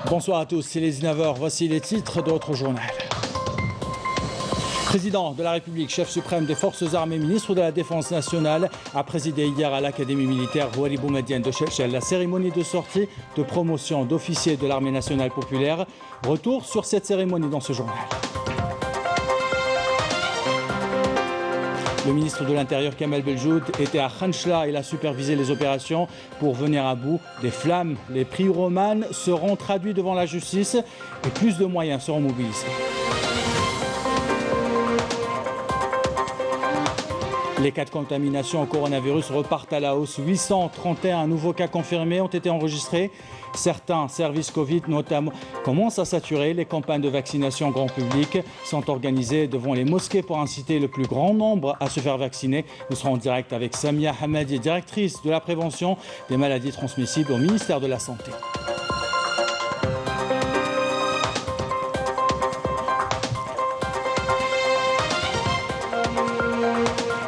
Bonsoir à tous, c'est les 19h, voici les titres de votre journal. Président de la République, chef suprême des forces armées, ministre de la Défense nationale, a présidé hier à l'Académie militaire Houari Boumediene de Chefchel la cérémonie de sortie de promotion d'officiers de l'armée nationale populaire. Retour sur cette cérémonie dans ce journal. Le ministre de l'Intérieur, Kamel Beljoud, était à Khanchla. Il a supervisé les opérations pour venir à bout des flammes. Les pyromanes seront traduits devant la justice et plus de moyens seront mobilisés. Les cas de contamination au coronavirus repartent à la hausse. 831 nouveaux cas confirmés ont été enregistrés. Certains services Covid notamment commencent à saturer. Les campagnes de vaccination grand public sont organisées devant les mosquées pour inciter le plus grand nombre à se faire vacciner. Nous serons en direct avec Samia Hamadi, directrice de la prévention des maladies transmissibles au ministère de la Santé.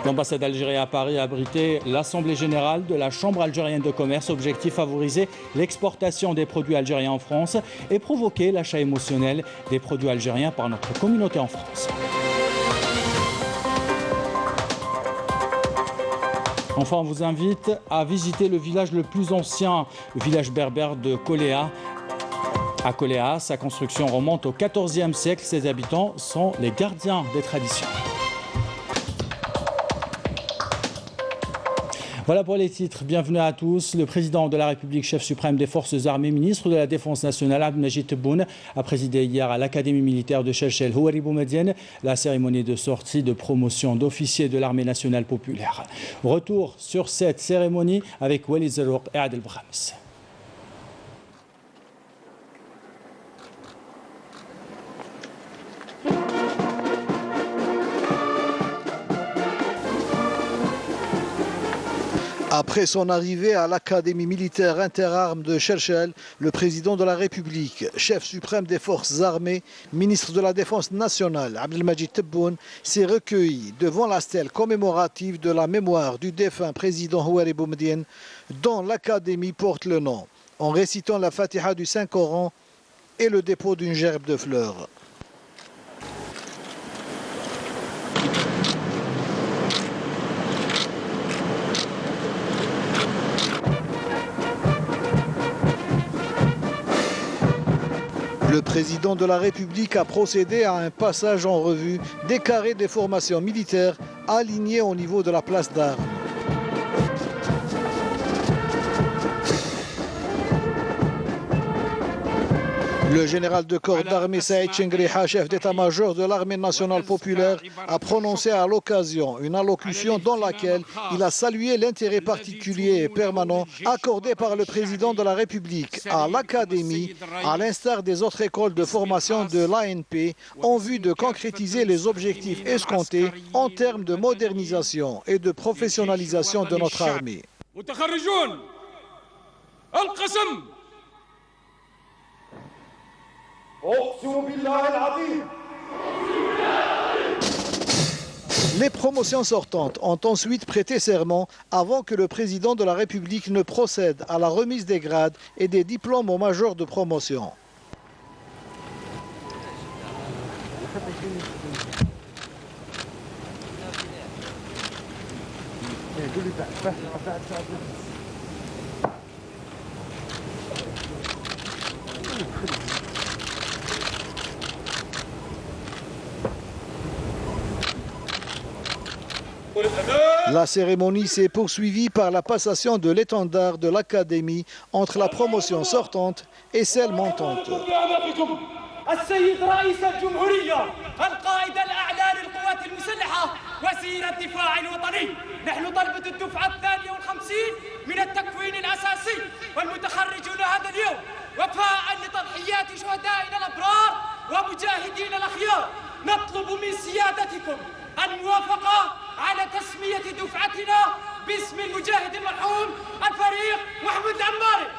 L'ambassade d'Algérie à Paris a abrité l'Assemblée générale de la Chambre algérienne de commerce. Objectif, favoriser l'exportation des produits algériens en France et provoquer l'achat émotionnel des produits algériens par notre communauté en France. Enfin, on vous invite à visiter le village le plus ancien, le village berbère de Koléa. À Koléa, sa construction remonte au XIVe siècle. Ses habitants sont les gardiens des traditions. Voilà pour les titres. Bienvenue à tous. Le président de la République, chef suprême des forces armées, ministre de la Défense nationale, Abdelmajid Tebboune, a présidé hier à l'Académie militaire de Chefchel Houari Boumediene la cérémonie de sortie de promotion d'officiers de l'armée nationale populaire. Retour sur cette cérémonie avec Walid Zerouq et Adel Brahms. Après son arrivée à l'Académie militaire interarmes de Chefchel, le président de la République, chef suprême des forces armées, ministre de la Défense nationale, Abdelmajid Tebboune, s'est recueilli devant la stèle commémorative de la mémoire du défunt président Houari Boumediene, dont l'Académie porte le nom, en récitant la Fatiha du Saint-Coran et le dépôt d'une gerbe de fleurs. Le président de la République a procédé à un passage en revue des carrés des formations militaires alignés au niveau de la place d'armes. Le général de corps d'armée Saïd Chengriha, chef d'état-major de l'armée nationale populaire, a prononcé à l'occasion une allocution dans laquelle il a salué l'intérêt particulier et permanent accordé par le président de la République à l'Académie, à l'instar des autres écoles de formation de l'ANP, en vue de concrétiser les objectifs escomptés en termes de modernisation et de professionnalisation de notre armée. Les promotions sortantes ont ensuite prêté serment avant que le président de la République ne procède à la remise des grades et des diplômes aux majors de promotion. La cérémonie s'est poursuivie par la passation de l'étendard de l'Académie entre la promotion sortante et celle montante. السيد رئيس الجمهورية القائد الأعلى للقوات المسلحة وزير الدفاع الوطني. نحن طلبة الدفعة 52 من التكوين الأساسي والمتخرجون هذا اليوم وفاء لتضحيات شهدائنا الأبرار ومجاهدين الأخيار نطلب من سيادتكم الموافقة على تسمية دفعتنا باسم المجاهد المرحوم الفريق محمود العماري.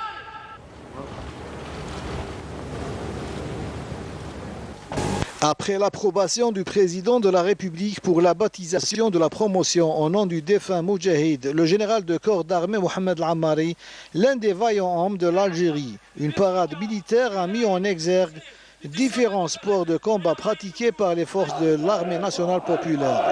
Après l'approbation du président de la République pour la baptisation de la promotion au nom du défunt Moudjahid, le général de corps d'armée Mohamed Al-Ammari, l'un des vaillants hommes de l'Algérie, une parade militaire a mis en exergue différents sports de combat pratiqués par les forces de l'armée nationale populaire.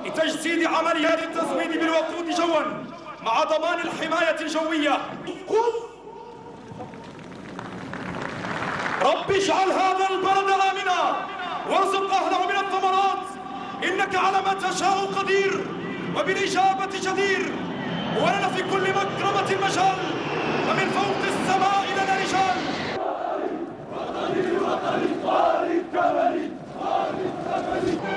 لتجسيد عمليات التزويد بالوقود جوا مع ضمان الحماية الجوية. رب اجعل هذا البلد آمنا وارزق أهله من الثمرات إنك على ما تشاء قدير وبالإجابة جدير ولنا في كل مكرمة مجال ومن فوق السماء لنا رجال.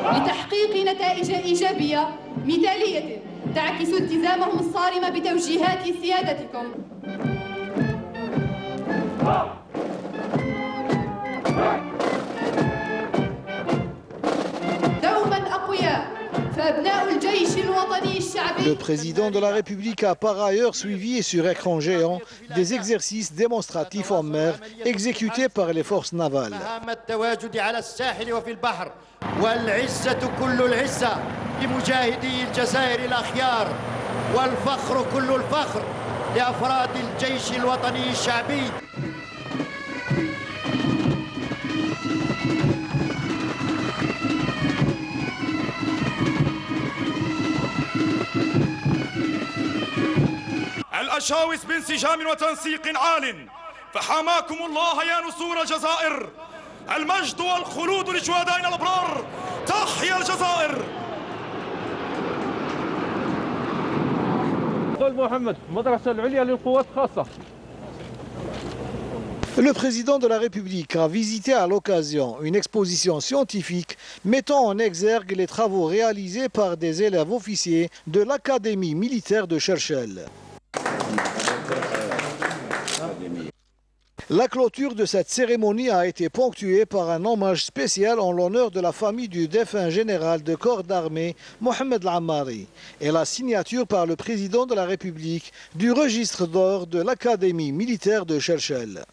لتحقيق نتائج إيجابية مثالية تعكس التزامهم الصارم بتوجيهات سيادتكم. دوما أقوياء فأبناء الجيش الوطني الشعبي. Le président de la République a par ailleurs suivi sur écran géant des exercices démonstratifs en mer exécutés par les forces navales. والعزة كل العزة لمجاهدي الجزائر الأخيار والفخر كل الفخر لأفراد الجيش الوطني الشعبي. الأشاوس بانسجام وتنسيق عال فحماكم الله يا نسور الجزائر. المجد والخلود لشهدائنا الأبرار. تحيا الجزائر. محمد المدرسة العليا للقوات الخاصة. Le président de la République a visité à l'occasion une exposition scientifique mettant en exergue les travaux réalisés par des élèves officiers de l'Académie militaire de Cherchell. La clôture de cette cérémonie a été ponctuée par un hommage spécial en l'honneur de la famille du défunt général de corps d'armée Mohamed Al-Ammari et la signature par le président de la République du registre d'or de l'Académie militaire de Cherchell.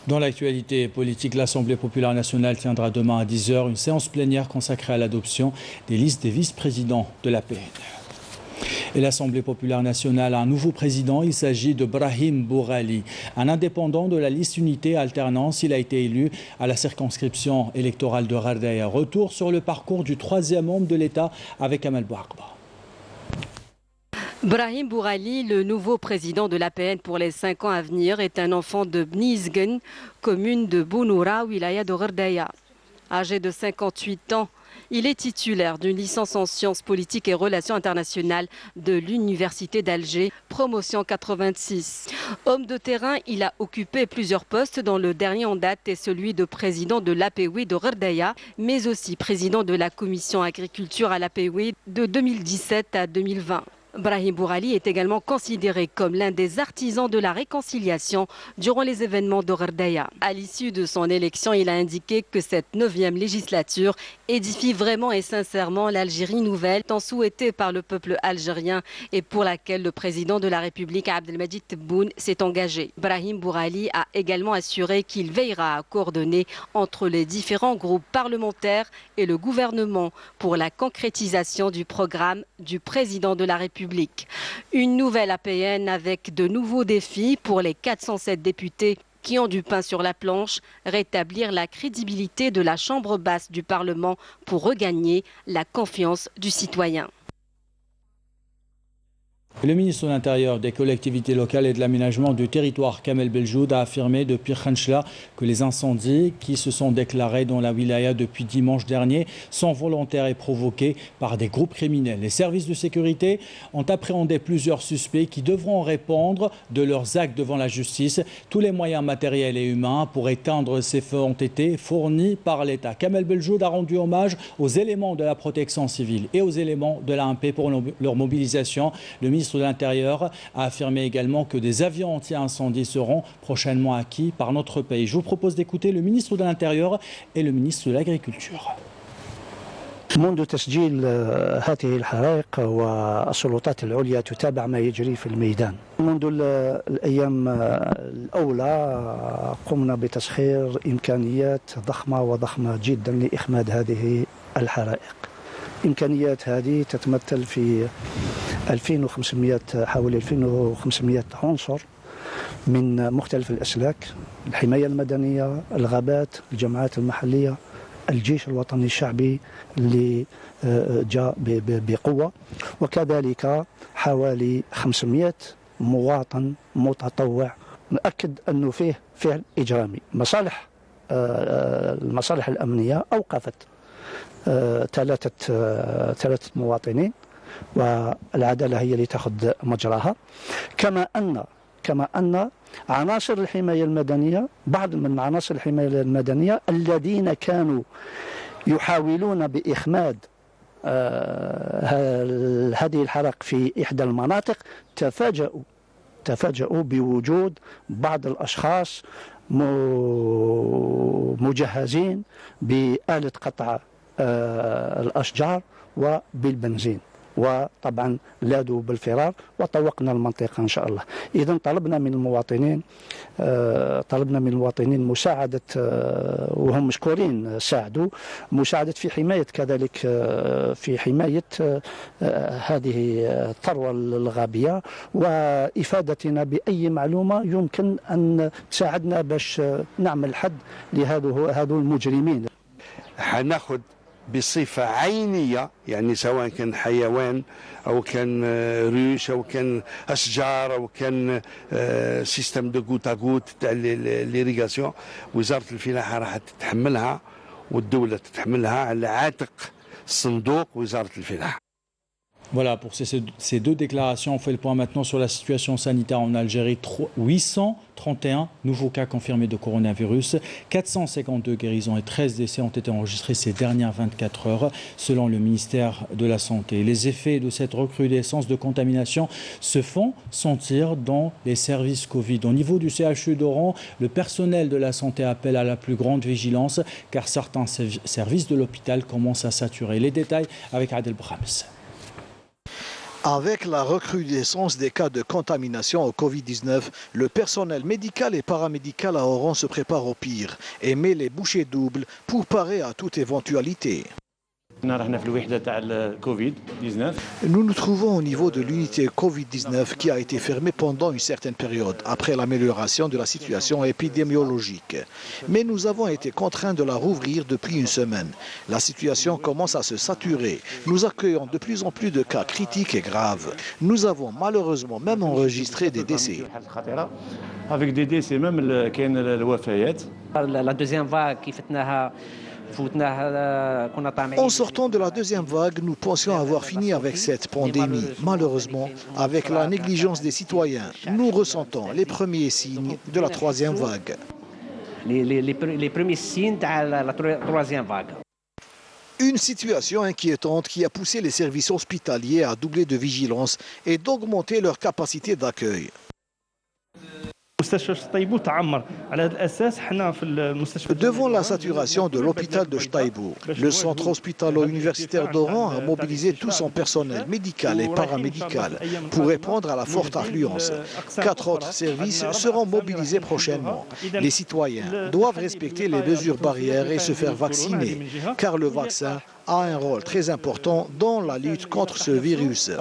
Dans l'actualité politique, l'Assemblée populaire nationale tiendra demain à 10 h une séance plénière consacrée à l'adoption des listes des vice-présidents de l'APN. Et l'Assemblée populaire nationale a un nouveau président, il s'agit de Brahim Bourali, un indépendant de la liste Unité Alternance. Il a été élu à la circonscription électorale de Ghardaya. Retour sur le parcours du troisième homme de l'État avec Amal Bouakba. Brahim Bourali, le nouveau président de l'APN pour les 5 ans à venir, est un enfant de Bnizgen, commune de Bounoura, wilaya de Ghardaya. Âgé de 58 ans, il est titulaire d'une licence en sciences politiques et relations internationales de l'Université d'Alger, promotion 86. Homme de terrain, il a occupé plusieurs postes dont le dernier en date est celui de président de l'APW de Ghardaya, mais aussi président de la commission agriculture à l'APW de 2017 à 2020. Brahim Bourali est également considéré comme l'un des artisans de la réconciliation durant les événements de Ghardaya. À l'issue de son élection, il a indiqué que cette 9e législature édifie vraiment et sincèrement l'Algérie nouvelle, tant souhaitée par le peuple algérien et pour laquelle le président de la République, Abdelmadjid Tebboune, s'est engagé. Brahim Bourali a également assuré qu'il veillera à coordonner entre les différents groupes parlementaires et le gouvernement pour la concrétisation du programme du président de la République. Une nouvelle APN avec de nouveaux défis pour les 407 députés qui ont du pain sur la planche, rétablir la crédibilité de la Chambre basse du Parlement pour regagner la confiance du citoyen. Le ministre de l'Intérieur, des collectivités locales et de l'aménagement du territoire, Kamel Beljoud, a affirmé depuis Khanchla que les incendies qui se sont déclarés dans la wilaya depuis dimanche dernier sont volontaires et provoqués par des groupes criminels. Les services de sécurité ont appréhendé plusieurs suspects qui devront répondre de leurs actes devant la justice. Tous les moyens matériels et humains pour éteindre ces feux ont été fournis par l'État. Kamel Beljoud a rendu hommage aux éléments de la protection civile et aux éléments de l'AMP pour leur mobilisation. Le ministre de l'Intérieur a affirmé également que des avions anti-incendie seront prochainement acquis par notre pays. Je vous propose d'écouter le ministre de l'Intérieur et le ministre de l'Agriculture. منذ تسجيل هذه الحرائق والسلطات العليا تتابع ما يجري في الميدان. منذ الأيام الأولى قمنا بتسخير إمكانيات ضخمة جدا لإخماد هذه الحرائق. إمكانيات هذه تتمثل في 2500 حوالي 2500 عنصر من مختلف الأسلاك، الحماية المدنية، الغابات، الجماعات المحلية، الجيش الوطني الشعبي اللي جاء بقوة، وكذلك حوالي 500 مواطن متطوع. نأكد أنه فيه فعل إجرامي. المصالح الأمنية أوقفت ثلاثة مواطنين والعدالة هي اللي تأخذ مجراها. كما أن عناصر الحماية المدنية، بعض من عناصر الحماية المدنية الذين كانوا يحاولون بإخماد هذه الحرائق في إحدى المناطق تفاجؤوا بوجود بعض الأشخاص مجهزين بآلة قطع الأشجار وبالبنزين، وطبعا لاذوا بالفرار وطوقنا المنطقة إن شاء الله. إذن طلبنا من المواطنين مساعدة، وهم مشكورين ساعدوا، مساعدة في حماية كذلك في حماية هذه الثروة الغابية، وإفادتنا بأي معلومة يمكن أن تساعدنا باش نعمل حد لهذو المجرمين. حناخذ بصفة عينية، يعني سواء كان حيوان أو كان ريش أو كان أشجار أو كان سيستم دو غوت غوت تاع ليريغاسيون، وزارة الفلاحة راح تتحملها والدولة تتحملها على عاتق صندوق وزارة الفلاحة. Voilà, pour ces deux déclarations, on fait le point maintenant sur la situation sanitaire en Algérie. 831 nouveaux cas confirmés de coronavirus, 452 guérisons et 13 décès ont été enregistrés ces dernières 24 heures, selon le ministère de la Santé. Les effets de cette recrudescence de contamination se font sentir dans les services Covid. Au niveau du CHU d'Oran, le personnel de la santé appelle à la plus grande vigilance, car certains services de l'hôpital commencent à saturer. Les détails avec Adel Brahms. Avec la recrudescence des cas de contamination au Covid-19, le personnel médical et paramédical à Oran se prépare au pire et met les bouchées doubles pour parer à toute éventualité. Nous nous trouvons au niveau de l'unité Covid-19 qui a été fermée pendant une certaine période après l'amélioration de la situation épidémiologique. Mais nous avons été contraints de la rouvrir depuis une semaine. La situation commence à se saturer. Nous accueillons de plus en plus de cas critiques et graves. Nous avons malheureusement même enregistré des décès. Avec des décès même, la deuxième vague qui fait En sortant de la deuxième vague, nous pensions avoir fini avec cette pandémie. Malheureusement, avec la négligence des citoyens, nous ressentons les premiers signes de la troisième vague. Les premiers signes de la troisième vague. Une situation inquiétante qui a poussé les services hospitaliers à doubler de vigilance et d'augmenter leur capacité d'accueil. Devant la saturation de l'hôpital de Chtaïbou, le centre hospitalo-universitaire d'Oran a mobilisé tout son personnel médical et paramédical pour répondre à la forte affluence. 4 autres services seront mobilisés prochainement. Les citoyens doivent respecter les mesures barrières et se faire vacciner, car le vaccin a un rôle très important dans la lutte contre ce virus.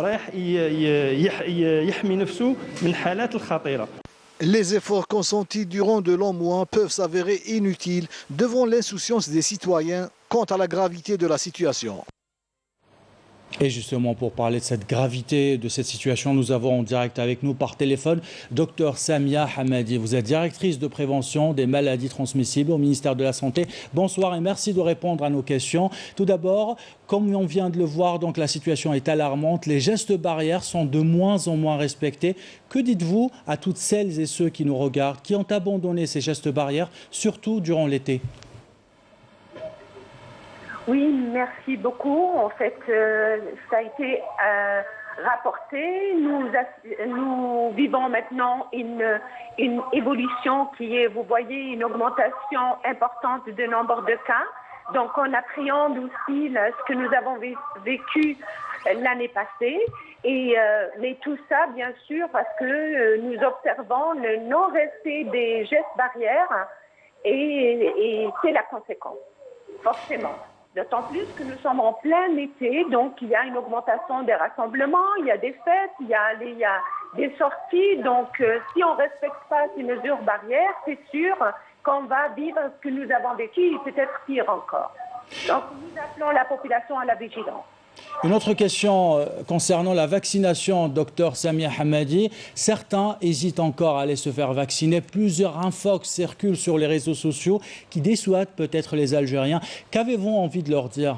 Les efforts consentis durant de longs mois peuvent s'avérer inutiles devant l'insouciance des citoyens quant à la gravité de la situation. Et justement, pour parler de cette gravité, de cette situation, nous avons en direct avec nous par téléphone Dr Samia Hamadi. Vous êtes directrice de prévention des maladies transmissibles au ministère de la Santé. Bonsoir et merci de répondre à nos questions. Tout d'abord, comme on vient de le voir, donc la situation est alarmante. Les gestes barrières sont de moins en moins respectés. Que dites-vous à toutes celles et ceux qui nous regardent, qui ont abandonné ces gestes barrières, surtout durant l'été ? Oui, merci beaucoup. En fait, ça a été rapporté. Nous vivons maintenant une évolution qui est, vous voyez, une augmentation importante du nombre de cas. Donc, on appréhende aussi ce que nous avons vécu l'année passée. Mais tout ça, bien sûr, parce que nous observons le non-respect des gestes barrières et c'est la conséquence, forcément. D'autant plus que nous sommes en plein été, donc il y a une augmentation des rassemblements, il y a des fêtes, il y a des sorties. Donc si on ne respecte pas ces mesures barrières, c'est sûr qu'on va vivre ce que nous avons vécu et peut-être pire encore. Donc nous appelons la population à la vigilance. Une autre question concernant la vaccination, Dr Samia Hamadi. Certains hésitent encore à aller se faire vacciner. Plusieurs infox circulent sur les réseaux sociaux qui dissuadent peut-être les Algériens. Qu'avez-vous envie de leur dire ?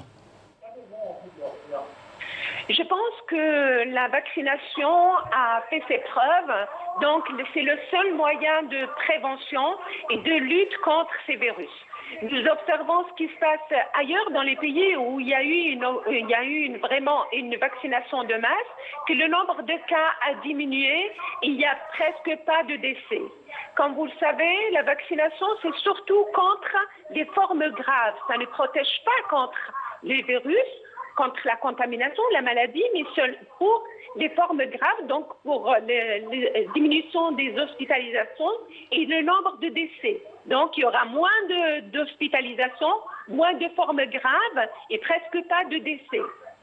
Je pense que la vaccination a fait ses preuves. Donc c'est le seul moyen de prévention et de lutte contre ces virus. Nous observons ce qui se passe ailleurs dans les pays où il y a eu vraiment une vaccination de masse, que le nombre de cas a diminué et il n'y a presque pas de décès. Comme vous le savez, la vaccination, c'est surtout contre des formes graves. Ça ne protège pas contre les virus, contre la contamination, la maladie, mais seul pour les formes graves, donc pour la diminution des hospitalisations et le nombre de décès. Donc, il y aura moins d'hospitalisations, moins de formes graves et presque pas de décès.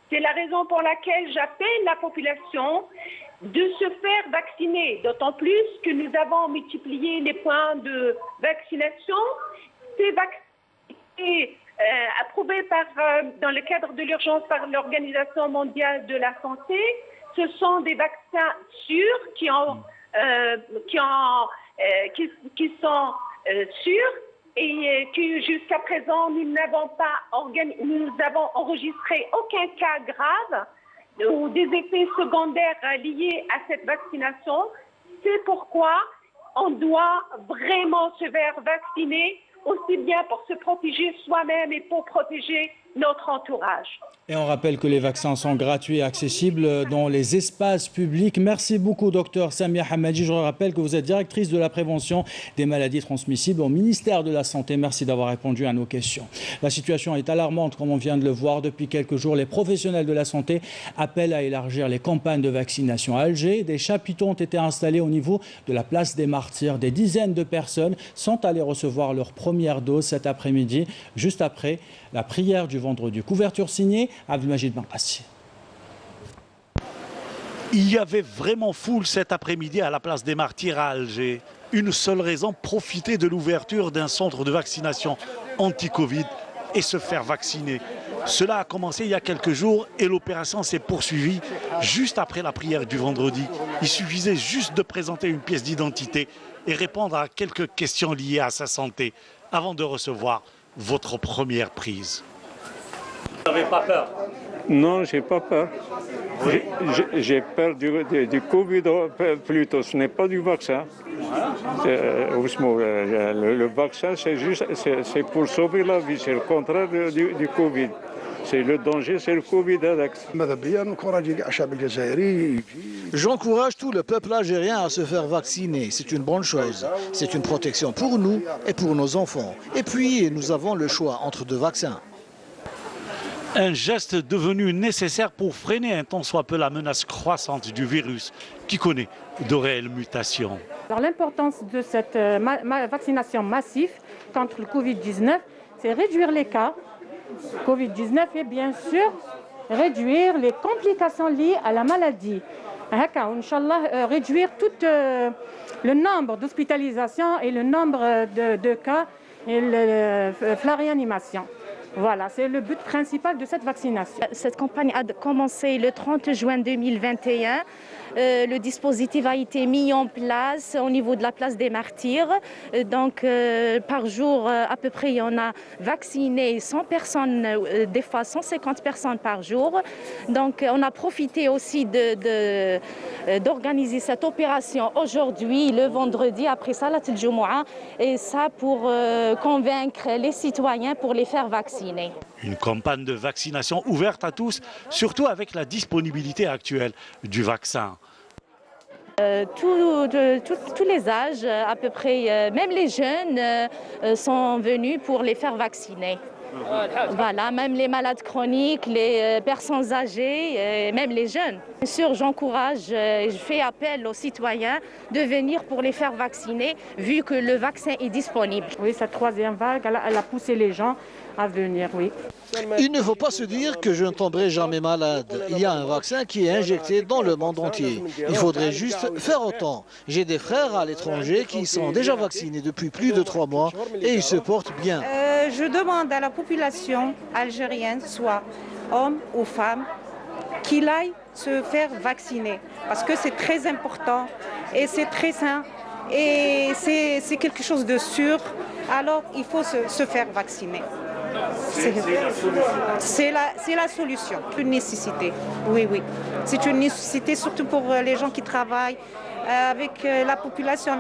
C'est la raison pour laquelle j'appelle la population de se faire vacciner, d'autant plus que nous avons multiplié les points de vaccination. Ces vaccins approuvés dans le cadre de l'urgence par l'Organisation mondiale de la santé, ce sont des vaccins sûrs qui sont sûrs et que jusqu'à présent nous avons enregistré aucun cas grave ou des effets secondaires liés à cette vaccination. C'est pourquoi on doit vraiment se faire vacciner, aussi bien pour se protéger soi-même et pour protéger notre entourage. Et on rappelle que les vaccins sont gratuits et accessibles dans les espaces publics. Merci beaucoup, Dr Samia Hamadi. Je rappelle que vous êtes directrice de la prévention des maladies transmissibles au ministère de la Santé. Merci d'avoir répondu à nos questions. La situation est alarmante, comme on vient de le voir. Depuis quelques jours, les professionnels de la santé appellent à élargir les campagnes de vaccination. À Alger, des chapiteaux ont été installés au niveau de la place des Martyrs. Des dizaines de personnes sont allées recevoir leur première dose cet après-midi, juste après la prière du vendredi. Couverture signée Abdelmajid Benqassi. Il y avait vraiment foule cet après-midi à la place des Martyrs à Alger. Une seule raison, profiter de l'ouverture d'un centre de vaccination anti-Covid et se faire vacciner. Cela a commencé il y a quelques jours et l'opération s'est poursuivie juste après la prière du vendredi. Il suffisait juste de présenter une pièce d'identité et répondre à quelques questions liées à sa santé avant de recevoir votre première prise. Vous n'avez pas peur? Non, j'ai pas peur. Oui. J'ai peur du Covid plutôt, ce n'est pas du vaccin. Le vaccin, c'est pour sauver la vie, c'est le contraire du Covid. C'est le danger, c'est le Covid. J'encourage tout le peuple algérien à se faire vacciner. C'est une bonne chose. C'est une protection pour nous et pour nos enfants. Et puis, nous avons le choix entre deux vaccins. Un geste devenu nécessaire pour freiner un tant soit peu la menace croissante du virus qui connaît de réelles mutations. L'importance de cette vaccination massive contre le Covid-19, c'est réduire les cas Covid-19 et bien sûr réduire les complications liées à la maladie. Inch'Allah, réduire tout le nombre d'hospitalisations et le nombre de cas et la réanimation. Voilà, c'est le but principal de cette vaccination. Cette campagne a commencé le 30 juin 2021. Le dispositif a été mis en place au niveau de la place des Martyrs. Donc, par jour, à peu près, on a vacciné 100 personnes, des fois 150 personnes par jour. Donc, on a profité aussi d'organiser cette opération aujourd'hui, le vendredi, après Salat al-Jumu'ah, et ça pour convaincre les citoyens pour les faire vacciner. Une campagne de vaccination ouverte à tous, surtout avec la disponibilité actuelle du vaccin. Tous les âges, à peu près, même les jeunes sont venus pour les faire vacciner. Voilà, même les malades chroniques, les personnes âgées, même les jeunes. Bien sûr, j'encourage, je fais appel aux citoyens de venir pour les faire vacciner, vu que le vaccin est disponible. Oui, cette troisième vague, elle a poussé les gens à venir, oui. Il ne faut pas se dire que je ne tomberai jamais malade. Il y a un vaccin qui est injecté dans le monde entier. Il faudrait juste faire autant. J'ai des frères à l'étranger qui sont déjà vaccinés depuis plus de 3 mois et ils se portent bien. Je demande à la population algérienne, soit homme ou femme, qu'il aille se faire vacciner. Parce que c'est très important et c'est très sain et c'est quelque chose de sûr. Alors il faut se faire vacciner. C'est la solution, une nécessité. Oui, oui. C'est une nécessité surtout pour les gens qui travaillent avec la population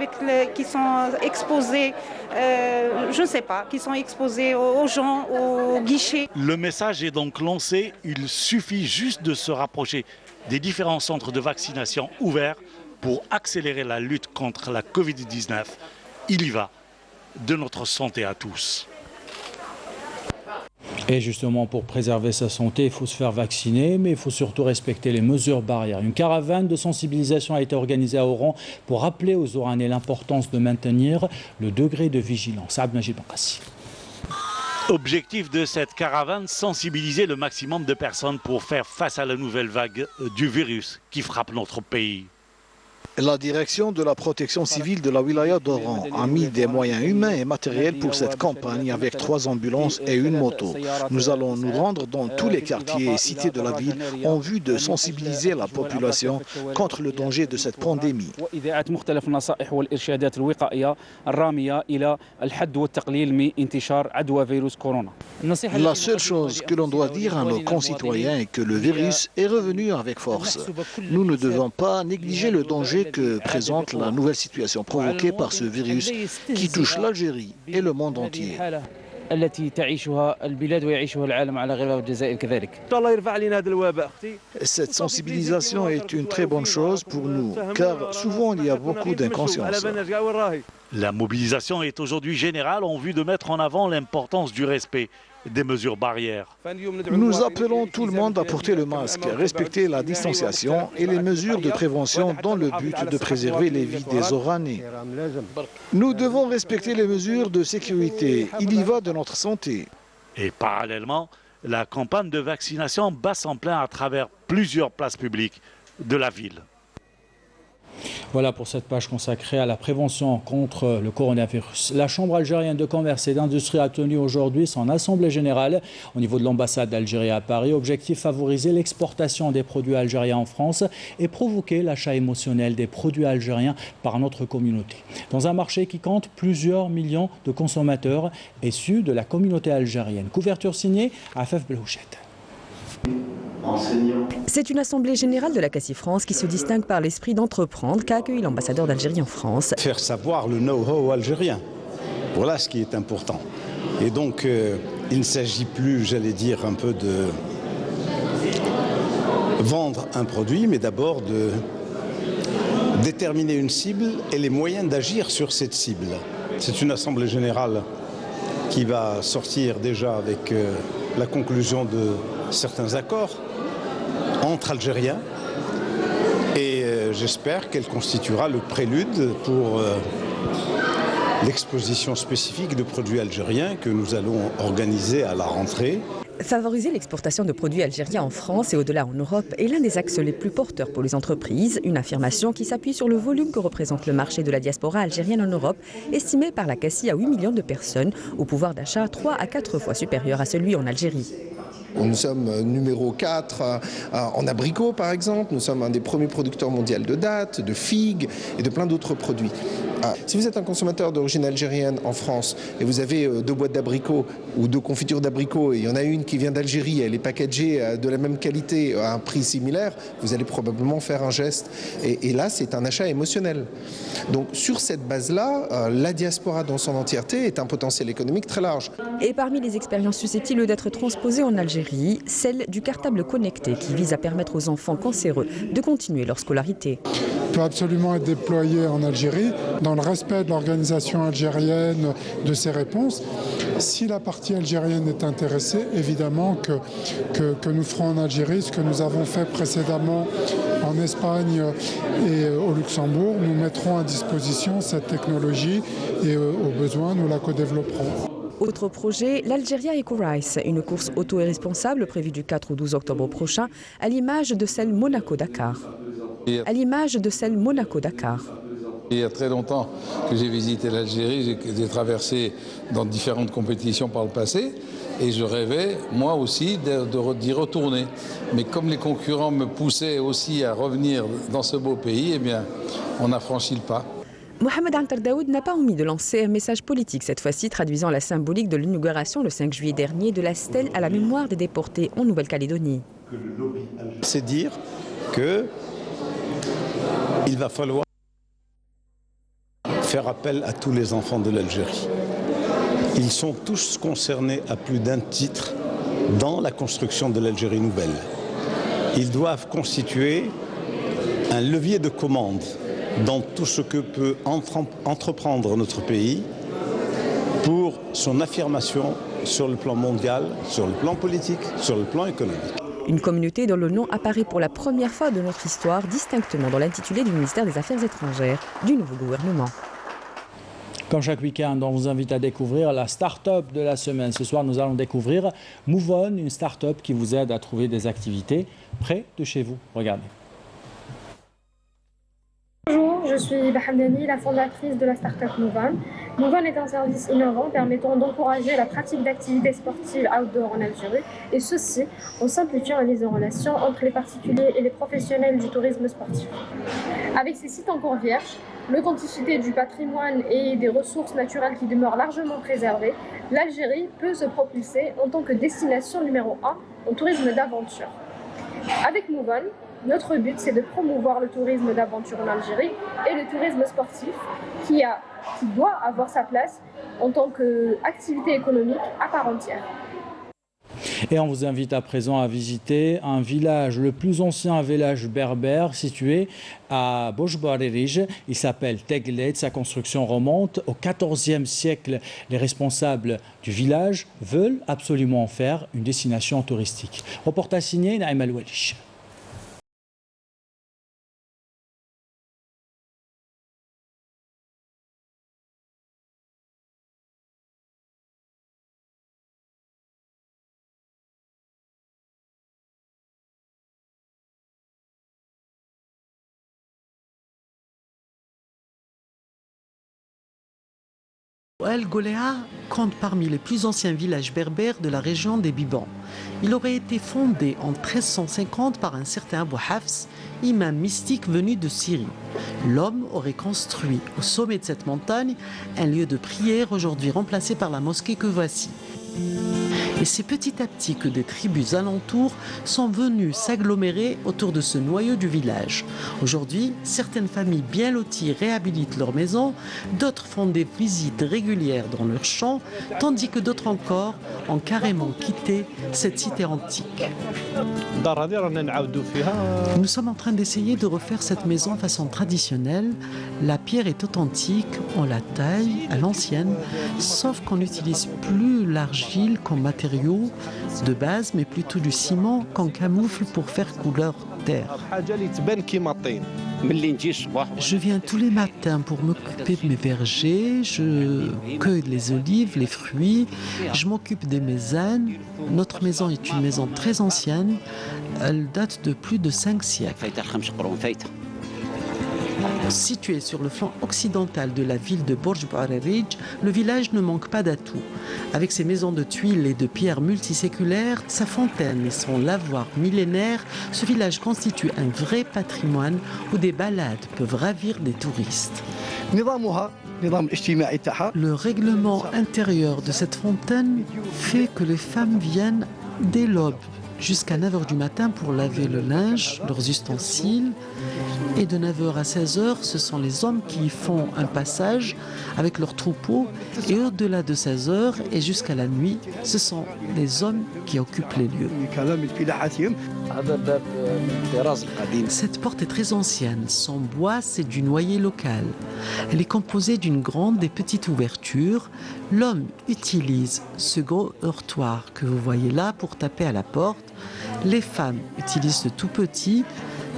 qui sont exposés, je ne sais pas, qui sont exposés aux gens, aux guichets. Le message est donc lancé, il suffit juste de se rapprocher des différents centres de vaccination ouverts pour accélérer la lutte contre la Covid-19. Il y va de notre santé à tous. Et justement, pour préserver sa santé, il faut se faire vacciner, mais il faut surtout respecter les mesures barrières. Une caravane de sensibilisation a été organisée à Oran pour rappeler aux Oranais l'importance de maintenir le degré de vigilance. Abdelmajid Benkassi. Objectif de cette caravane, sensibiliser le maximum de personnes pour faire face à la nouvelle vague du virus qui frappe notre pays. La direction de la protection civile de la wilaya d'Oran a mis des moyens humains et matériels pour cette campagne avec 3 ambulances et une moto. Nous allons nous rendre dans tous les quartiers et cités de la ville en vue de sensibiliser la population contre le danger de cette pandémie. La seule chose que l'on doit dire à nos concitoyens est que le virus est revenu avec force. Nous ne devons pas négliger le danger que présente la nouvelle situation provoquée par ce virus qui touche l'Algérie et le monde entier. Cette sensibilisation est une très bonne chose pour nous, car souvent il y a beaucoup d'inconscience. La mobilisation est aujourd'hui générale en vue de mettre en avant l'importance du respect des mesures barrières. Nous appelons tout le monde à porter le masque, respecter la distanciation et les mesures de prévention dans le but de préserver les vies des Oranais. Nous devons respecter les mesures de sécurité. Il y va de notre santé. Et parallèlement, la campagne de vaccination bat son plein à travers plusieurs places publiques de la ville. Voilà pour cette page consacrée à la prévention contre le coronavirus. La Chambre algérienne de commerce et d'industrie a tenu aujourd'hui son assemblée générale au niveau de l'ambassade d'Algérie à Paris. Objectif, favoriser l'exportation des produits algériens en France et provoquer l'achat émotionnel des produits algériens par notre communauté. Dans un marché qui compte plusieurs millions de consommateurs issus de la communauté algérienne. Couverture signée Afef Belouchet. C'est une assemblée générale de la CACI France qui se distingue par l'esprit d'entreprendre qu'a accueilli l'ambassadeur d'Algérie en France. Faire savoir le know-how algérien, voilà ce qui est important. Et donc il ne s'agit plus, j'allais dire, un peu de vendre un produit, mais d'abord de déterminer une cible et les moyens d'agir sur cette cible. C'est une assemblée générale qui va sortir déjà avec la conclusion de certains accords entre Algériens et j'espère qu'elle constituera le prélude pour l'exposition spécifique de produits algériens que nous allons organiser à la rentrée. Favoriser l'exportation de produits algériens en France et au-delà en Europe est l'un des axes les plus porteurs pour les entreprises, une affirmation qui s'appuie sur le volume que représente le marché de la diaspora algérienne en Europe, estimé par la CACI à 8 millions de personnes, au pouvoir d'achat 3 à 4 fois supérieur à celui en Algérie. Nous sommes numéro 4 en abricots par exemple, nous sommes un des premiers producteurs mondiaux de dattes, de figues et de plein d'autres produits. Si vous êtes un consommateur d'origine algérienne en France et vous avez 2 boîtes d'abricots ou 2 confitures d'abricots et il y en a une qui vient d'Algérie, elle est packagée de la même qualité à un prix similaire, vous allez probablement faire un geste. Et là, c'est un achat émotionnel. Donc sur cette base-là, la diaspora dans son entièreté est un potentiel économique très large. Et parmi les expériences susceptibles d'être transposées en Algérie, celle du cartable connecté qui vise à permettre aux enfants cancéreux de continuer leur scolarité. Peut absolument être déployé en Algérie dans le respect de l'organisation algérienne de ses réponses. Si la partie algérienne est intéressée, évidemment que nous ferons en Algérie ce que nous avons fait précédemment en Espagne et au Luxembourg. Nous mettrons à disposition cette technologie et au besoin nous la co-développerons. Autre projet, l'Algeria Eco Race, une course auto et responsable prévue du 4 au 12 octobre prochain, à l'image de celle Monaco-Dakar. Il y a très longtemps que j'ai visité l'Algérie, j'ai traversé dans différentes compétitions par le passé et je rêvais moi aussi d'y retourner. Mais comme les concurrents me poussaient aussi à revenir dans ce beau pays, eh bien on a franchi le pas. Mohamed Antar Daoud n'a pas omis de lancer un message politique, cette fois-ci traduisant la symbolique de l'inauguration le 5 juillet dernier de la stèle à la mémoire des déportés en Nouvelle-Calédonie. C'est dire qu'il va falloir faire appel à tous les enfants de l'Algérie. Ils sont tous concernés à plus d'un titre dans la construction de l'Algérie nouvelle. Ils doivent constituer un levier de commande dans tout ce que peut entreprendre notre pays pour son affirmation sur le plan mondial, sur le plan politique, sur le plan économique. Une communauté dont le nom apparaît pour la première fois de notre histoire distinctement dans l'intitulé du ministère des Affaires étrangères du nouveau gouvernement. Comme chaque week-end, on vous invite à découvrir la start-up de la semaine. Ce soir, nous allons découvrir Move On, une start-up qui vous aide à trouver des activités près de chez vous. Regardez. Bonjour, je suis Bahamdani, la fondatrice de la start-up Move On. Move On est un service innovant permettant d'encourager la pratique d'activités sportives outdoor en Algérie, et ceci en simplifiant les relations entre les particuliers et les professionnels du tourisme sportif. Avec ces sites encore vierges, l'authenticité du patrimoine et des ressources naturelles qui demeurent largement préservées, l'Algérie peut se propulser en tant que destination numéro 1 en tourisme d'aventure. Avec Move On, notre but, c'est de promouvoir le tourisme d'aventure en Algérie et le tourisme sportif qui doit avoir sa place en tant qu'activité économique à part entière. Et on vous invite à présent à visiter un village, le plus ancien village berbère situé à Bojbaririj. Il s'appelle Teglet. Sa construction remonte au XIVe siècle. Les responsables du village veulent absolument en faire une destination touristique. Reportage signé Naïm Al-Walish. El Goléa compte parmi les plus anciens villages berbères de la région des Bibans. Il aurait été fondé en 1350 par un certain Abou Hafs, imam mystique venu de Syrie. L'homme aurait construit au sommet de cette montagne un lieu de prière aujourd'hui remplacé par la mosquée que voici. Et c'est petit à petit que des tribus alentours sont venues s'agglomérer autour de ce noyau du village. Aujourd'hui, certaines familles bien loties réhabilitent leurs maisons, d'autres font des visites régulières dans leurs champs, tandis que d'autres encore ont carrément quitté cette cité antique. Nous sommes en train d'essayer de refaire cette maison de façon traditionnelle. La pierre est authentique, on la taille à l'ancienne, sauf qu'on n'utilise plus l'argile comme matériau de base, mais plutôt du ciment qu'on camoufle pour faire couleur terre. Je viens tous les matins pour m'occuper de mes vergers, je cueille les olives, les fruits, je m'occupe des mésanes. Notre maison est une maison très ancienne, elle date de plus de 5 siècles. Situé sur le flanc occidental de la ville de Borj Bouarerij, le village ne manque pas d'atouts. Avec ses maisons de tuiles et de pierres multiséculaires, sa fontaine et son lavoir millénaire, ce village constitue un vrai patrimoine où des balades peuvent ravir des touristes. Le règlement intérieur de cette fontaine fait que les femmes viennent dès l'aube jusqu'à 9h du matin pour laver le linge, leurs ustensiles. Et de 9h à 16h, ce sont les hommes qui y font un passage avec leurs troupeaux. Et au-delà de 16h et jusqu'à la nuit, ce sont les hommes qui occupent les lieux. Cette porte est très ancienne. Son bois, c'est du noyer local. Elle est composée d'une grande et petite ouverture. L'homme utilise ce gros heurtoir que vous voyez là pour taper à la porte. Les femmes utilisent ce tout petit,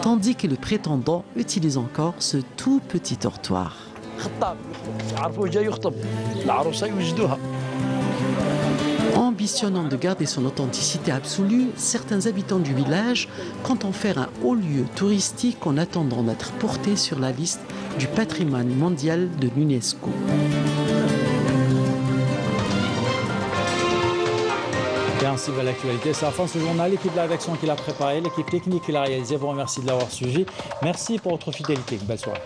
tandis que le prétendant utilise encore ce tout petit heurtoir. Ambitionnant de garder son authenticité absolue, certains habitants du village comptent en faire un haut lieu touristique en attendant d'être porté sur la liste du patrimoine mondial de l'UNESCO. Et ainsi va l'actualité. C'est la fin de ce journal. L'équipe de la rédaction qui l'a préparé, l'équipe technique qui l'a réalisé vous remercie de l'avoir suivi. Merci pour votre fidélité. Belle soirée.